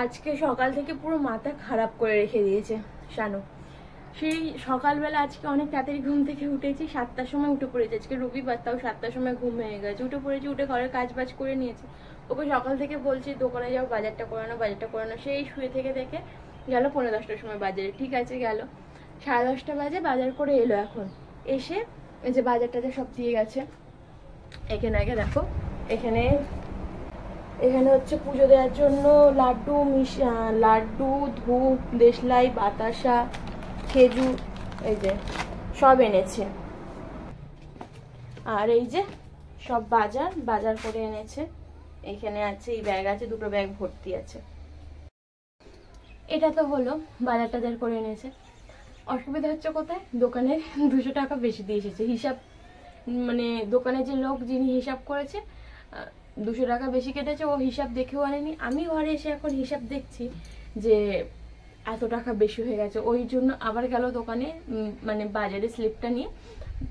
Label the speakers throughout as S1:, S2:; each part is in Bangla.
S1: আজকে সকাল থেকে পুরো মাথা খারাপ করে রেখে দিয়েছে শানু। সেই সকালবেলা আজকে অনেক তাড়াতাড়ি ঘুম থেকে উঠেছি, 7টার সময় উঠে পড়েছি। আজকে রবিবার, তাও 7টার সময় ঘুম হয়ে গেছে। উঠে পড়েছি, উঠে ঘরের কাজ বাজ করে নিয়েছি। ওকে সকাল থেকে বলছি দোকানে যাও, বাজারটা করানো। সেই শুয়ে থেকে দেখে গেল 9:45টার সময় বাজারে। ঠিক আছে, গেল 10:30 বাজে, বাজার করে এলো। এখন এসে এই যে বাজারটা সব দিয়ে গেছে। এখানে আগে দেখো, এখানে হচ্ছে পুজো দেওয়ার জন্য লাড্ডু, ধূপ, দেশলাই, বাতাসা, খেজুর, এই যে সব এনেছে। আর এই যে সব বাজার করে এনেছে। এখানে আছে, এই ব্যাগ আছে, 2টো ব্যাগ ভর্তি আছে। এটা তো হলো বাজার টাজার করে এনেছে। অসুবিধা হচ্ছে কোথায়, দোকানে 200 টাকা বেশি দিয়ে এসেছে। হিসাব মানে দোকানে যে লোক যিনি হিসাব করেছে 200 টাকা বেশি কেটেছে, ও হিসাব দেখেও আনেনি। আমি ঘরে এসে এখন হিসাব দেখছি যে এত টাকা বেশি হয়ে গেছে। ওই জন্য আবার গেল দোকানে, মানে বাজারে স্লিপটা নিয়ে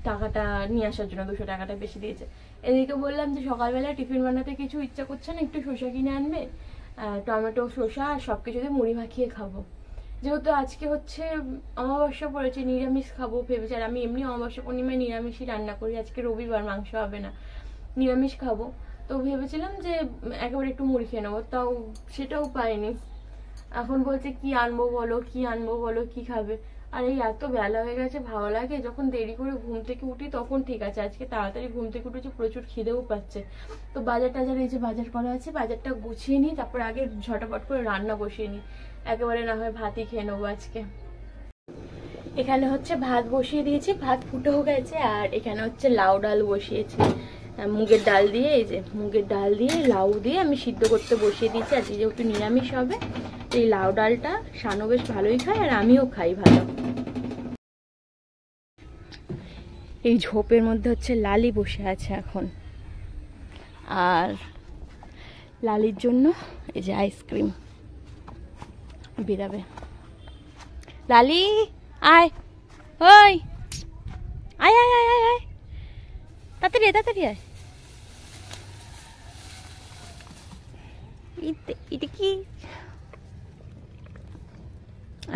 S1: টাকাটা নিয়ে আসার জন্য 200 টাকাটা বেশি দিয়েছে। এদিকে বললাম যে সকালবেলা টিফিন বানাতে কিছু ইচ্ছা করছে না, একটু শসা কিনে আনবে, টমেটো, শসা আর সব কিছু দিয়ে মুড়ি মাখিয়ে খাবো। যেহেতু আজকে হচ্ছে অমাবস্যা পড়েছে, নিরামিষ খাবো ভেবেছি। আর আমি এমনি অমাবস্যা পূর্ণিমায় নিরামিষই রান্না করি। আজকে রবিবার, মাংস হবে না, নিরামিষ খাবো। তো ভেবেছিলাম যে একেবারে একটু মুড়ি খেয়ে নেবো, তাও সেটাও পাইনি। এখন বলছে কি আনবো বলো, কি খাবে। আর এই এত বেলা হয়ে গেছে, ভালো লাগে যখন দেরি করে ঘুম থেকে উঠি তখন ঠিক আছে। আজকে তাড়াতাড়ি ঘুম থেকে উঠেছি, প্রচুর খিদেও পাচ্ছে। তো বাজার টাজার, এই যে বাজার করা আছে, বাজারটা গুছিয়ে নিই, তারপর আগে ঝটাপট করে রান্না বসিয়ে নিই। একেবারে না হয় ভাতই খেয়ে নেবো আজকে। এখানে হচ্ছে ভাত বসিয়ে দিয়েছি, ভাত ফুটেও গেছে। আর এখানে হচ্ছে লাউ ডাল বসিয়েছি মুগের ডাল দিয়ে। এই যে মুগের ডাল দিয়ে লাউ দিয়ে আমি সিদ্ধ করতে বসিয়ে দিয়েছি। আজকে যেহেতু নিরামিষ হবে, এই লাউ ডালটা শানু বেশ ভালোই খায় আর আমিও খাই ভালো। এই ঝোপের মধ্যে হচ্ছে লালি বসে আছে এখন, আর লালির জন্য এই যে আইসক্রিম বেরাবে। লালি আয়, ওই আয় আয় আয় আয় আয়, তাড়াতাড়ি আয়। এটা কি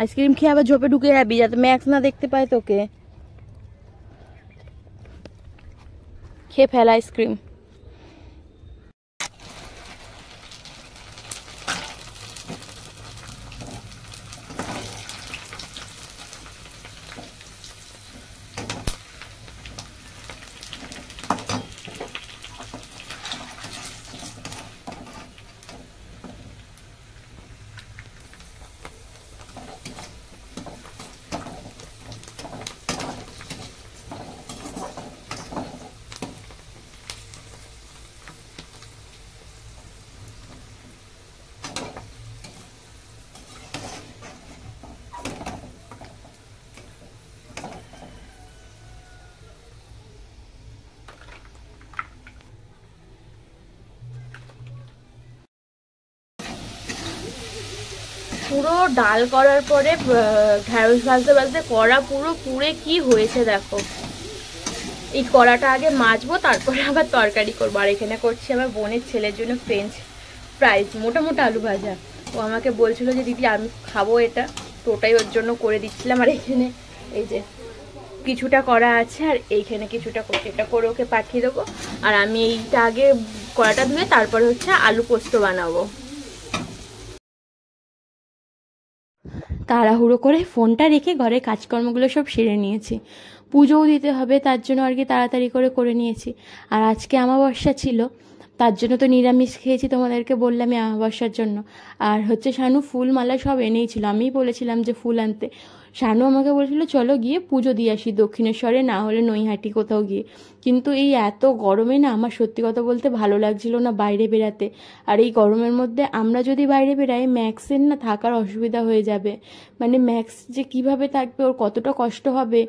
S1: আইসক্রিম খেয়ে আবার ঝোপে ঢুকে যাবি, যাতে ম্যাক্স না দেখতে পায় তোকে। খেয়ে ফেল আইসক্রিম। পুরো ডাল করার পরে ঢ্যাঁড়স ভাজতে কড়া পুরো পুড়ে কি হয়েছে দেখো। এই কড়াটা আগে মাজবো, তারপরে আবার তরকারি করবো। আর এখানে করছি আমার বোনের ছেলের জন্য ফ্রেঞ্চ ফ্রাইজ, মোটা আলু ভাজা। ও আমাকে বলছিল যে দিদি আমি খাবো এটা, তো ওটাই ওর জন্য করে দিচ্ছিলাম। আর এখানে এই যে কিছুটা করা আছে, আর এইখানে কিছুটা করছি, এটা করে ওকে পাঠিয়ে দেবো। আর আমি এইটা আগে কড়াটা ধুয়ে তারপরে হচ্ছে আলু পোস্ত বানাবো। তাড়াহুড়ো করে ফোনটা রেখে ঘরের কাজকর্মগুলো সব সেরে নিয়েছি। পুজোও দিতে হবে, তার জন্য আর কি তাড়াতাড়ি করে নিয়েছি। আর আজকে অমাবস্যা ছিল, তার জন্য তো নিরামিষ খেয়েছি, তোমাদেরকে বললামই অমাবস্যার জন্য। আর হচ্ছে শানু ফুল মালা সব এনেই ছিল, আমিই বলেছিলাম যে ফুল আনতে। শানু আমাকে বলেছিল চলো গিয়ে পুজো দিয়ে আসি দক্ষিণেশ্বরে, না হলে নৈহাটি কোথাও গিয়ে। কিন্তু এই এত গরমে না আমার সত্যি কথা বলতে ভালো লাগছিল না বাইরে বেরাতে। আর এই গরমের মধ্যে আমরা যদি বাইরে বেরাই, ম্যাক্সের না থাকার অসুবিধা হয়ে যাবে। মানে ম্যাক্স যে কিভাবে থাকবে, ওর কতটা কষ্ট হবে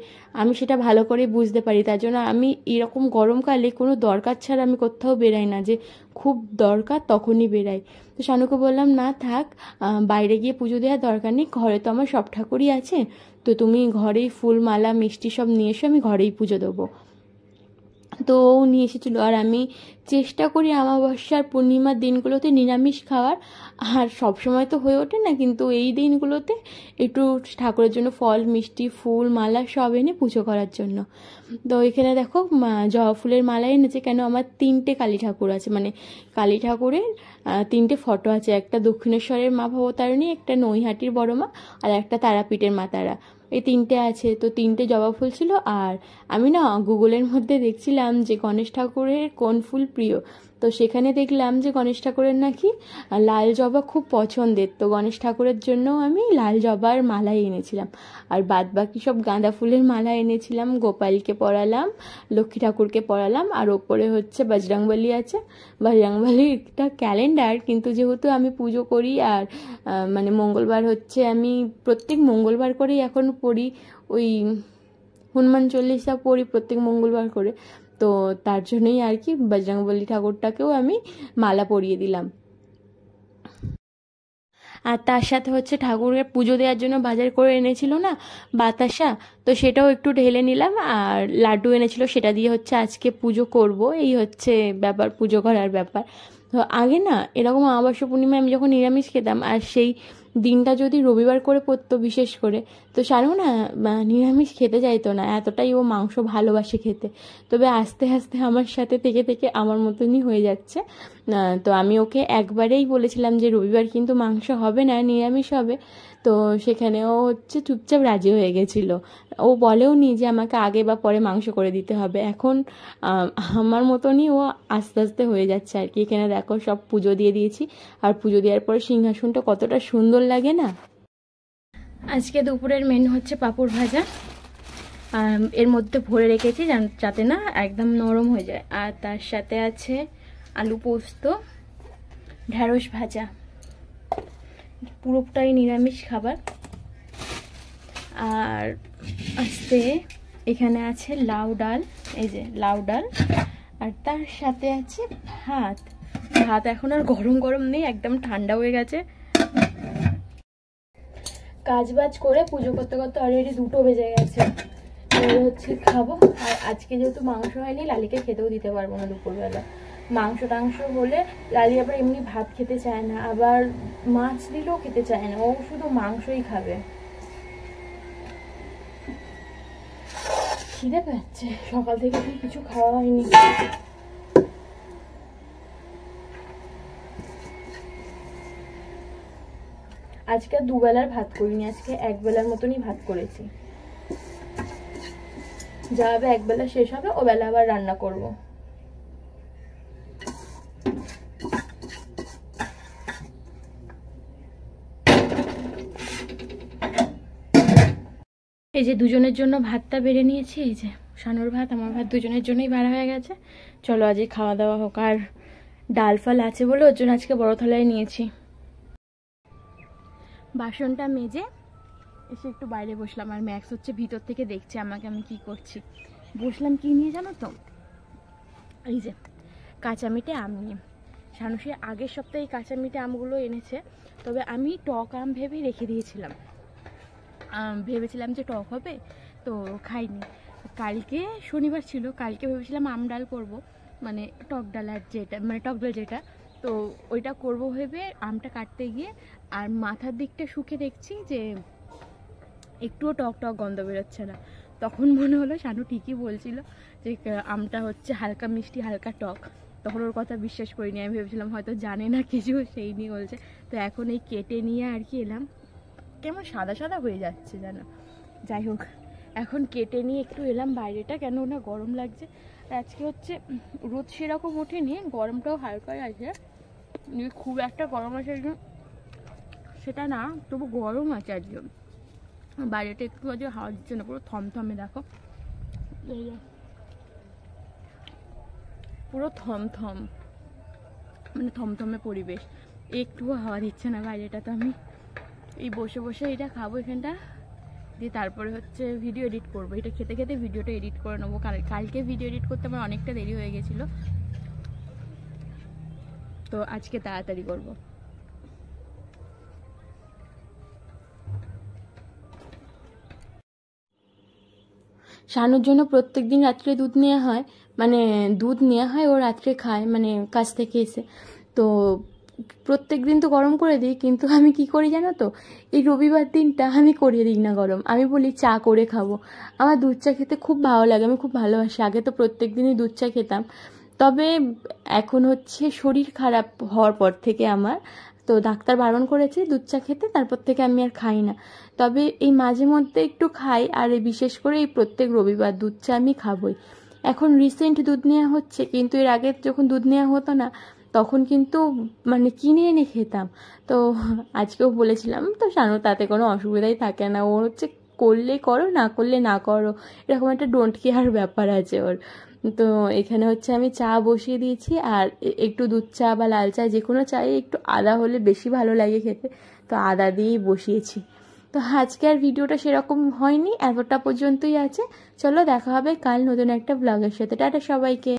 S1: আমি সেটা ভালো করে বুঝতে পারি। তার জন্য আমি এরকম গরমকালে কোনো দরকার ছাড়া আমি কোথাও বেরাই না, যে খুব দরকার তখনই বেরাই। তো শানুকে বললাম না থাক, বাইরে গিয়ে পুজো দেওয়ার দরকার নেই, ঘরে তো আমার সব ঠাকুরই আছে, তো তুমি ঘরেই ফুল মালা মিষ্টি সব নিয়ে এসো, আমি ঘরেই পুজো দেবো। তো ও নিয়ে এসেছিলো। আর আমি চেষ্টা করি অমাবস্যার পূর্ণিমার দিনগুলোতে নিরামিষ খাওয়ার, আর সবসময় তো হয়ে ওঠে না, কিন্তু এই দিনগুলোতে একটু ঠাকুরের জন্য ফল মিষ্টি ফুল মালা সব এনে পুজো করার জন্য। তো এখানে দেখো জবা ফুলের মালা এনেছে। কেন, আমার 3টে কালী ঠাকুর আছে, মানে কালী ঠাকুরের 3টে ফটো আছে, একটা দক্ষিণেশ্বরের মা ভবতারিণী, একটা নৈহাটির বড় মা, আর একটা তারাপীঠের মা তারা। এই 3টে আছে, তো 3টে জবা ফুল ছিল। আর আমি না গুগলের মধ্যে দেখছিলাম যে গণেশ ঠাকুরের কোন ফুল প্রিয়, তো সেখানে দেখলাম যে গণেশ ঠাকুরের নাকি লাল জবা খুব পছন্দের। তো গণেশ ঠাকুরের জন্য আমি লাল জবার মালা এনেছিলাম, আর বাদ বাকি সব গাঁদা ফুলের মালা এনেছিলাম। গোপালকে পরালাম, লক্ষ্মী ঠাকুরকে পরালাম, আর ওপরে হচ্ছে বজরংবলী আছে। বজরংবলীর একটা ক্যালেন্ডার, কিন্তু যেহেতু আমি পুজো করি আর মানে মঙ্গলবার হচ্ছে, আমি প্রত্যেক মঙ্গলবার করেই এখন পড়ি, ওই হনুমান চল্লিশা পড়ি প্রত্যেক মঙ্গলবার করে। তো তার জন্যই আর কি বজরংবলী ঠাকুরটাকেও আমি মালা পরিয়ে দিলাম। আর তার সাথে হচ্ছে ঠাকুরের পুজো দেওয়ার জন্য বাজার করে এনেছিল না বাতাসা, তো সেটাও একটু ঢেলে নিলাম। আর লাড্ডু এনেছিল, সেটা দিয়ে হচ্ছে আজকে পুজো করব, এই হচ্ছে ব্যাপার, পুজো করার ব্যাপার। তো আগে না এরকম অমাবস্যা পূর্ণিমায় আমি যখন নিরামিষ খেতাম, আর সেই দিনটা যদি রবিবার করে পড়তো বিশেষ করে, তো শানু না নিরামিষ খেতে চাইতো না, এতটাই ও মাংস ভালোবাসে খেতে। তবে আস্তে আস্তে আমার সাথে থেকে থেকে আমার মতনই হয়ে যাচ্ছে। তো আমি ওকে একবারেই বলেছিলাম যে রবিবার কিন্তু মাংস হবে না, নিরামিষ হবে। তো সেখানে ও হচ্ছে চুপচাপ রাজি হয়ে গেছিলো। ও বলেও নি যে আমাকে আগে বা পরে মাংস করে দিতে হবে। এখন আমার মতনই ও আস্তে আস্তে হয়ে যাচ্ছে আর কি। এখানে দেখো সব পুজো দিয়ে দিয়েছি, আর পুজো দেওয়ার পরে সিংহাসনটা কতটা সুন্দর লাগে না। আজকে দুপুরের মেনু হচ্ছে পাঁপড় ভাজা, এর মধ্যে ভরে রেখেছি যাতে না একদম নরম হয়ে যায়। আর তার সাথে আছে আলু পোস্ত, ঢ্যাঁড়স ভাজা, পুরোটাই নিরামিষ খাবার। আর আস্তে এখানে আছে লাউ ডাল, এই যে লাউ ডাল, আর তার সাথে আছে ভাত। ভাত এখন আর গরম গরম নেই, একদম ঠান্ডা হয়ে গেছে। কাজ বাজ করে পুজো করতে করতে অলরেডি 2টো বেজে গেছে। এবার হচ্ছে খাবো। আর আজকে যেহেতু মাংস হয়নি, লালিকে খেতেও দিতে পারবো না দুপুরবেলা। মাংস টাংস হলে লালি আবার এমনি ভাত খেতে চায় না, আবার মাছ দিলেও খেতে চায় না, ও শুধু মাংসই খাবে। খিদে পাচ্ছে, সকাল থেকে কিছু খাওয়া হয়নি। আজকে দুবেলার ভাত করিনি, আজকে একবেলার মতনই ভাত করেছি। যা হবে একবেলা শেষ হবে, ও বেলা আবার রান্না করব। এই যে দুজনের জন্য ভাতটা বেড়ে নিয়েছি, এই যে শানুর ভাত আমার ভাত দুজনের জন্যই বাড়া হয়ে গেছে। চলো আজকে খাওয়া দাওয়া হোক। আর ডাল ফাল আছে বলে ওর জন্য আজকে বড় থালায় নিয়েছি। বাসনটা মেজে এসে একটু বাইরে বসলাম, আর ম্যাক্স হচ্ছে ভিতর থেকে দেখছে আমাকে আমি কি করছি। বসলাম কি নিয়ে জানো তো, এই যে কাঁচা মিঠে আম নিয়ে। শানুষি আগের সপ্তাহে কাঁচা মিঠে আমগুলো এনেছে, তবে আমি টক আম ভেবে রেখে দিয়েছিলাম, ভেবেছিলাম যে টক হবে, তো খাইনি। কালকে শনিবার ছিল, কালকে ভেবেছিলাম আম ডাল করবো, মানে টক ডাল, আর যেটা মানে টক ডাল যেটা, তো ওইটা করবো ভেবে আমটা কাটতে গিয়ে আর মাথার দিকটা শুকে দেখছি যে একটুও টক টক গন্ধ বেরোচ্ছে না। তখন মনে হলো শানু ঠিকই বলছিল যে আমটা হচ্ছে হালকা মিষ্টি হালকা টক। তখন ওর কথা বিশ্বাস করিনি, আমি ভেবেছিলাম হয়তো জানে না কিছু, সেই নিয়ে বলছে। তো এখন এই কেটে নিয়ে আর কি এলাম, কেমন সাদা সাদা হয়ে যাচ্ছে যেন, যাই হোক এখন কেটে নিয়ে একটু এলাম বাইরেটা, কেন না গরম লাগছে। আজকে হচ্ছে রোদ সেরকম ওঠেনি, গরমটাও হালকাই আছে, খুব একটা গরম আছে সেটা না, তবু গরম আছে আজকে। বাইরেটা একটু আজকে হাওয়া দিচ্ছে না, পুরো থমথমে, দেখো পুরো থমথম, মানে থমথমে পরিবেশ, একটুও হাওয়া দিচ্ছে না বাইরেটা। তো আমি এই বসে বসে এটা খাবো এখানটা দিয়ে, তারপরে হচ্ছে ভিডিও এডিট করবো। এটা খেতে খেতে ভিডিওটা এডিট করে নেবো, কালকে ভিডিও এডিট করতে আমার অনেকটা দেরি হয়ে গেছিলো, তো আজকে তাড়াতাড়ি করবো। শানুর জন্য প্রত্যেক দিন রাত্রে দুধ নেওয়া হয়, মানে দুধ নেওয়া হয়, ও রাত্রে খায় মানে কাছ থেকে এসে। তো প্রত্যেক দিন তো গরম করে দিই, কিন্তু আমি কি করি জানো তো, এই রবিবার দিনটা আমি করিয়ে দিই না গরম, আমি বলি চা করে খাবো। আমার দুধ চা খেতে খুব ভালো লাগে, আমি খুব ভালোবাসি। আগে তো প্রত্যেক দিনই দুধ চা খেতাম, তবে এখন হচ্ছে শরীর খারাপ হওয়ার পর থেকে আমার, তো ডাক্তার বারণ করেছে দুধ চা খেতে, তারপর থেকে আমি আর খাই না। তবে এই মাঝে মধ্যে একটু খাই, আর এই বিশেষ করে এই প্রত্যেক রবিবার দুধ চা আমি খাবই। এখন রিসেন্ট দুধ নেওয়া হচ্ছে, কিন্তু এর আগে যখন দুধ নেওয়া হতো না তখন কিন্তু মানে কিনে এনে খেতাম। তো আজকেও বলেছিলাম, তো জানো তাতে কোনো অসুবিধাই থাকে না, ওর হচ্ছে করলে করো, না করলে না করো, এরকম একটা ডোন্ট কেয়ার ব্যাপার আছে ওর। তো এখানে হচ্ছে আমি চা বসিয়ে দিয়েছি, আর একটু দুধ চা বা লাল চা যে কোনো চায়ে একটু আদা হলে বেশি ভালো লাগে খেতে, তো আদা দিয়েই বসিয়েছি। তো আজকে আর ভিডিওটা সেরকম হয়নি, এতটা পর্যন্তই আছে। চলো দেখা হবে কাল নতুন একটা ব্লগের সাথে। টাটা সবাইকে।